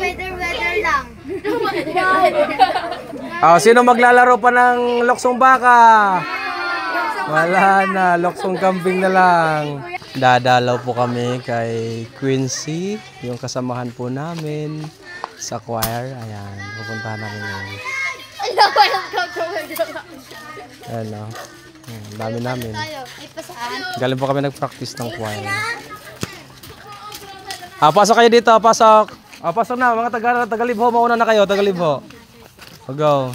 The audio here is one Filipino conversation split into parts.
Weather lang. Sino maglalaro pa ng loksong baka? Wala na, loksong kambing na lang. Dadalaw po kami kay Quincy, yung kasamahan po namin sa choir. Ayan, pupuntahan namin ngayon. Ayan o. Dami namin. Galing po kami nag-practice ng choir. Pasok kayo dito, pasok. Pasok na, mga tagalibho, mauna na kayo, tagalibho. Go.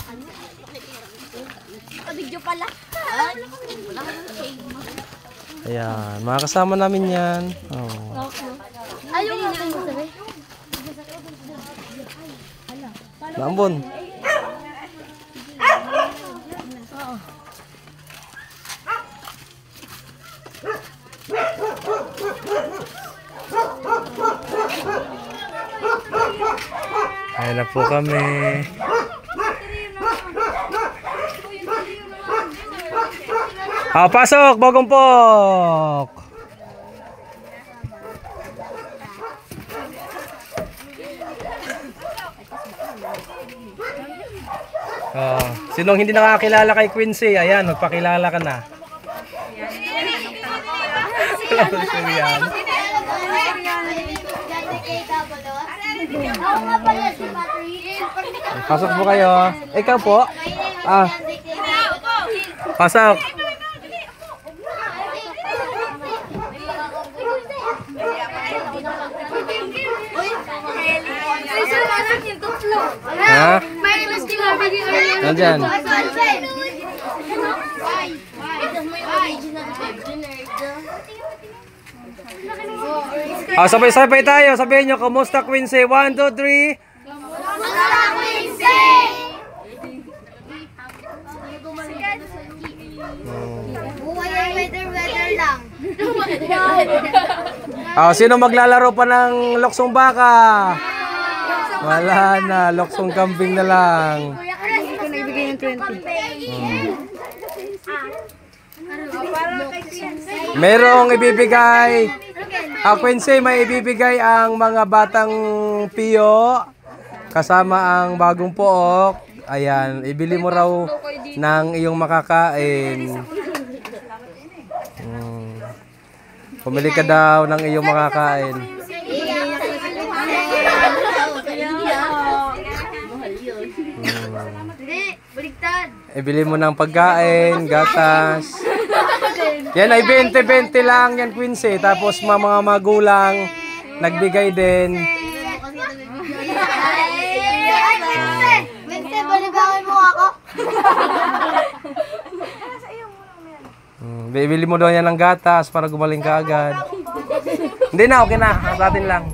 Video pala. Ayan, mga kasama namin yan. Ayaw nga kayo sabi. Lambon. Ayan na po kami. Pasok, Bogompok. Sinong hindi nakakilala kay Quincy? Ayan, magpakilala ka na. Pasok po kayo. Ikaw po. Pasok. Ha? Nandyan. Sabay-sabay tayo. Sabihin nyo, kumusta Quincy? 1, 2, 3. Kumusta Quincy? Weather lang. Sino maglalaro pa ng loksong baka? Wala na, loksong kambing na lang. Hindi ko naibigay ng 20. Merong ibibigay. Quincy, may ibibigay ang mga batang piyo kasama ang bagong pook. Ayan, ibili mo raw ng iyong makakain. Pumili ka daw ng iyong makakain. Ibili mo ng pagkain, gatas. Yan ay 20-20 lang yan, Quincy. Tapos mga magulang nagbigay din. Wednesday, balibangin mo ako. Bibili mo daw yan ng gatas para gumaling ka agad. Hindi na, okay na. Sa atin lang.